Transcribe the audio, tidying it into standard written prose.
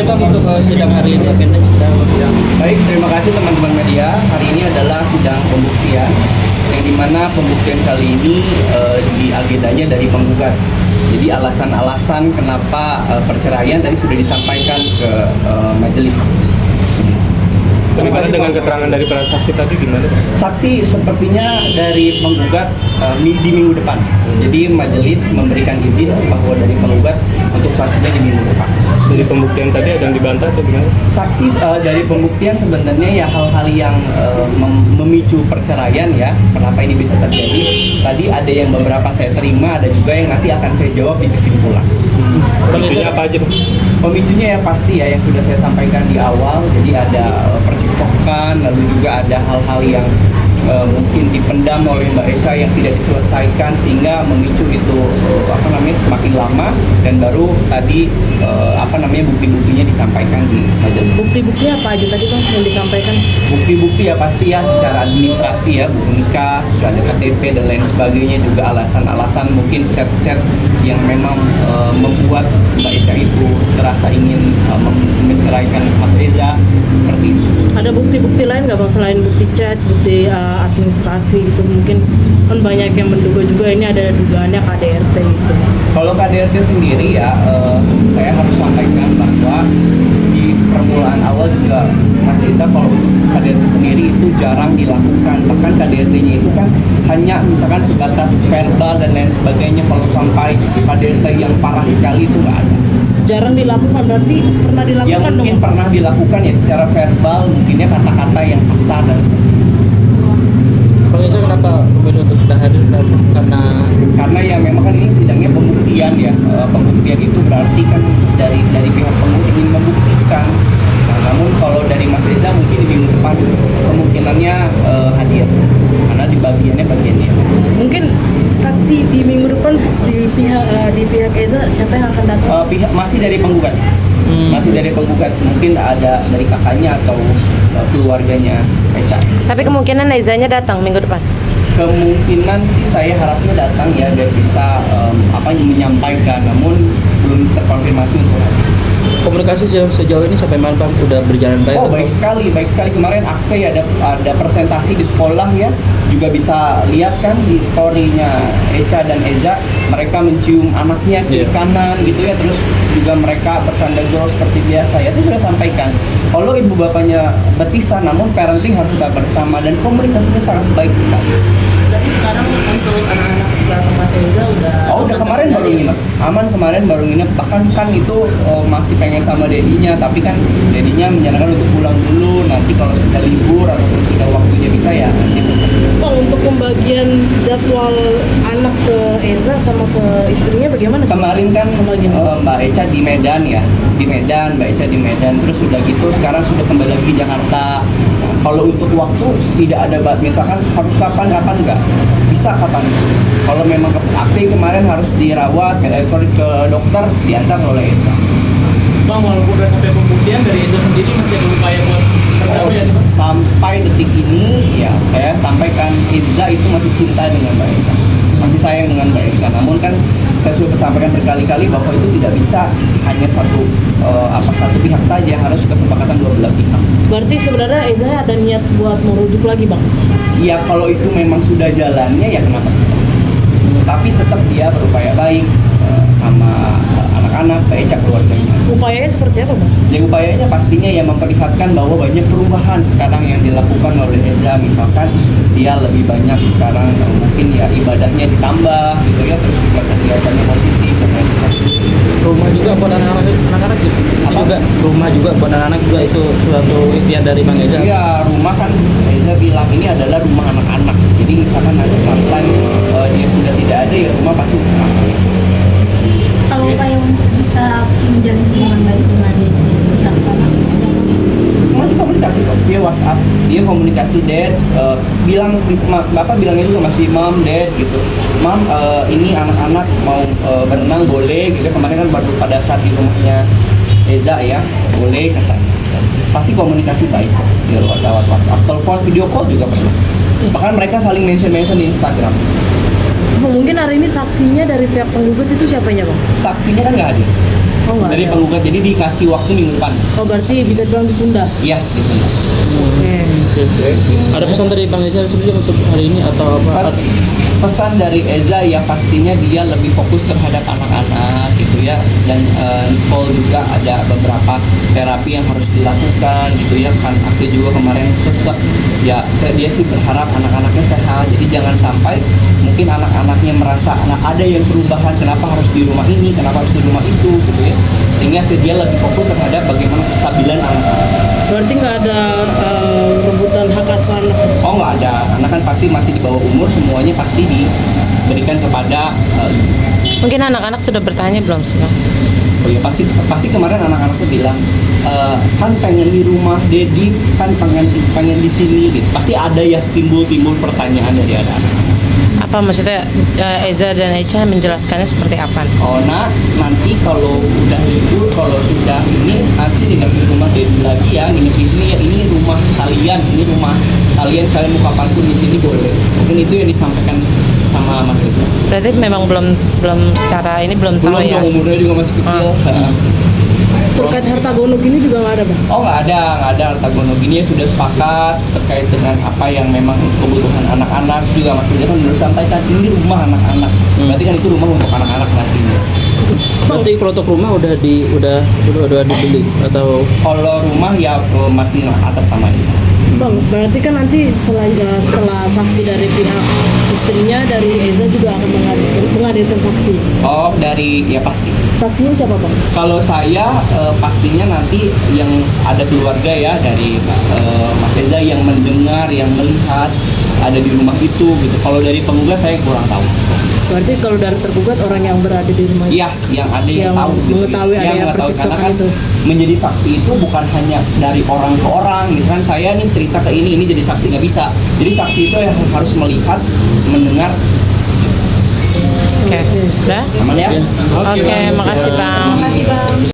Bang untuk sidang hari ini agenda sudah bisa. Baik, terima kasih teman-teman media. Hari ini adalah sidang pembuktian, yang dimana pembuktian kali ini di agendanya dari penggugat. Jadi alasan-alasan kenapa perceraian tadi sudah disampaikan ke majelis. Bagaimana dengan keterangan dari para saksi tadi gimana? Saksi sepertinya dari penggugat di minggu depan. Jadi majelis memberikan izin bahwa dari penggugat untuk saksinya di minggu depan. Dari pembuktian tadi ada yang dibantah atau gimana? Saksi dari pembuktian sebenarnya ya hal-hal yang memicu perceraian ya. Kenapa ini bisa terjadi? Tadi ada yang beberapa saya terima, ada juga yang nanti akan saya jawab di kesimpulan. Pemicunya apa aja, Bang? Pemicunya ya pasti ya yang sudah saya sampaikan di awal. Jadi ada percekcokan, lalu juga ada hal-hal yang mungkin dipendam oleh Mbak Echa yang tidak diselesaikan sehingga memicu itu semakin lama, dan baru tadi bukti-buktinya disampaikan di majelis. Bukti-bukti apa aja tadi Bang yang disampaikan? Bukti-bukti ya pasti ya secara administrasi ya, buku nikah, sudah ada KTP dan lain sebagainya, juga alasan-alasan mungkin chat-chat yang memang membuat Mbak Echa itu terasa ingin menceraikan Mas Eza, seperti itu. Ada bukti-bukti lain nggak Bang selain bukti chat, bukti administrasi gitu? Mungkin kan banyak yang menduga juga ini ada dugaannya KDRT gitu. Kalau KDRT sendiri ya, saya harus sampaikan bahwa di permulaan awal juga Mas Eza kalau untuk KDRT sendiri itu jarang dilakukan. Bahkan KDRT-nya itu kan hanya misalkan sebatas verbal dan lain sebagainya. Kalau sampai KDRT yang parah sekali itu nggak ada. Jarang dilakukan, berarti pernah dilakukan Ya mungkin dong? pernah dilakukan ya secara verbal, mungkinnya kata-kata yang kasar dan seperti itu. Bang Eza kenapa memilih untuk tidak hadir? Karena ya memang kan ini sidangnya pembuktian ya. Pembuktian itu berarti kan dari pihak penggugat ingin membuktikan. Nah, namun kalau dari Mas Reza mungkin di minggu depan kemungkinannya hadir karena di bagiannya bagiannya. Mungkin saksi di minggu depan di pihak Eza siapa yang akan datang? Masih dari penggugat. Masih dari penggugat, mungkin ada dari kakaknya atau keluarganya Echa. Tapi kemungkinan Ezanya datang minggu depan. Kemungkinan sih saya harapnya datang ya biar bisa menyampaikan, namun belum terkonfirmasi untuk hari. Komunikasi sejauh ini sampai mana Bang? Udah berjalan baik? Oh baik sekali kemarin Aksai ada presentasi di sekolah ya, juga bisa lihat kan di story-nya Echa dan Eza, mereka mencium anaknya kiri kanan gitu ya, terus juga mereka bercanda gurau seperti biasa ya. Saya sudah sampaikan kalau ibu bapaknya berpisah namun parenting harus tetap bersama dan komunikasinya sangat baik sekali. Tapi sekarang untuk anak-anak sekolah tempat Eza udah kemarin baru nginep, aman kemarin baru nginep, bahkan kan itu masih pengen sama dedinya, tapi kan dedinya menyarankan untuk pulang dulu, nanti kalau sudah libur ataupun sudah waktunya bisa ya gitu. Bang, untuk pembagian jadwal anak ke Eza sama ke istrinya bagaimana? Kemarin kan Mbak Echa di Medan ya, Mbak Echa di Medan, terus sudah gitu sekarang sudah kembali lagi ke Jakarta. Nah, kalau untuk waktu tidak ada misalkan harus kapan enggak, bisa kapan. Kalau memang aksi kemarin harus dirawat, ke dokter, diantar oleh Eza. Bang, walaupun udah sampai pembuktian dari Eza sendiri masih ada upaya buat berdamai ya? Sampai detik ini ya saya sampaikan Eza itu masih cinta dengan Mbak Eza, masih sayang dengan Mbak Eza. Namun kan saya sudah sampaikan berkali-kali bahwa itu tidak bisa hanya satu pihak saja, harus kesepakatan dua belah pihak. Berarti sebenarnya Eza ada niat buat merujuk lagi Bang? Ya kalau itu memang sudah jalannya ya kenapa tidak? Tapi tetap dia berupaya baik sama anak-anak, Mbak Echa keluarganya. Upayanya seperti apa Bang? Ya upayanya pastinya ya memperlihatkan bahwa banyak perubahan sekarang yang dilakukan oleh Eza. Misalkan dia lebih banyak sekarang mungkin ya ibadahnya ditambah gitu ya, terus juga kegiatannya positif dan lain sebagainya. Rumah juga buat anak-anak gitu. Juga rumah juga buat anak-anak juga itu suatu impian dari Bang Eza. Iya, rumah kan Eza bilang ini adalah rumah anak-anak. Jadi misalkan nanti sampai dia sudah tidak ada ya rumah pasti untuk anak-anak. Kalau upaya untuk bisa menjalin hubungan baik dengan Eza sama Masih komunikasi kok via WhatsApp, dia komunikasi dad, bapak bilangnya juga masih mom dad gitu, mom ini anak-anak mau berenang boleh gitu. Kemarin kan baru pada saat di rumahnya Eza ya boleh katanya. Pasti komunikasi baik kok di lewat WhatsApp, telepon, video call juga pernah. Bahkan mereka saling mention di Instagram. Bang, mungkin hari ini saksinya dari pihak penggugat itu siapanya bang? Saksinya kan nggak ada Oh nggak dari ada. penggugat, jadi dikasih waktu minggu depan. Oh berarti bisa dibilang ditunda. Iya, ditunda. Oke. Ada pesan dari Bang Eza sebelumnya untuk hari ini atau apa? Pesan dari Eza ya pastinya dia lebih fokus terhadap anak-anak gitu ya, dan Nicole juga ada beberapa terapi yang harus dilakukan gitu ya kan. Akse juga kemarin sesek ya, dia sih berharap anak-anaknya sehat, jadi jangan sampai mungkin anak-anaknya merasa ada yang perubahan, kenapa harus di rumah ini, kenapa harus di rumah itu gitu ya, sehingga dia lebih fokus terhadap bagaimana kestabilan anak-anak. Berarti nggak ada rebutan hak asuh anak. Oh nggak ada, anak kan pasti masih di bawah umur, semuanya pasti diberikan kepada Mungkin anak-anak sudah bertanya belum sih Bang? oh ya pasti kemarin anak-anak tuh bilang kan pengen di rumah Dedi, kan pengen di sini gitu. Pasti ada ya timbul pertanyaan dari anak-anak. Apa maksudnya Eza dan Echa menjelaskannya seperti apa? Oh nak, nanti kalau udah libur, kalau sudah ini nanti nginep di rumah Dedi lagi ya, nginep di sini ya, ini rumah kalian, kalian mau kapanpun di sini boleh. Mungkin itu yang disampaikan sama Mas Eza. Berarti memang belum secara ini belum tahu Belum ya. dong, umurnya juga masih kecil. Terkait harta gono gini juga nggak ada bang? Oh nggak ada harta gono gini ya, sudah sepakat terkait dengan apa yang memang untuk kebutuhan anak-anak. Juga Mas Eza kan udah sampaikan ini rumah anak-anak, berarti kan itu rumah untuk anak-anak nantinya. Berarti kalau untuk rumah udah dibeli atau Kalau rumah ya masih atas nama ini. Bang, berarti kan nanti setelah saksi dari pihak istrinya, dari Eza juga akan menghadirkan saksi. Oh dari ya pasti. Saksinya siapa bang? Kalau saya pastinya nanti yang ada keluarga ya dari Mas Eza yang mendengar, yang melihat ada di rumah itu gitu. Kalau dari penggugat saya kurang tahu. Berarti kalau dari tergugat orang yang berada di rumah itu. Iya, yang ada yang Yang tahu gitu. mengetahui ada yang mengetahui. percekcokan Karena kan itu. menjadi saksi itu bukan hanya dari orang ke orang. Misalkan saya nih cerita ke ini jadi saksi, nggak bisa. Jadi saksi itu yang harus melihat, mendengar. Oke. Udah? Aman ya? Oke, makasih Bang. Makasih bang.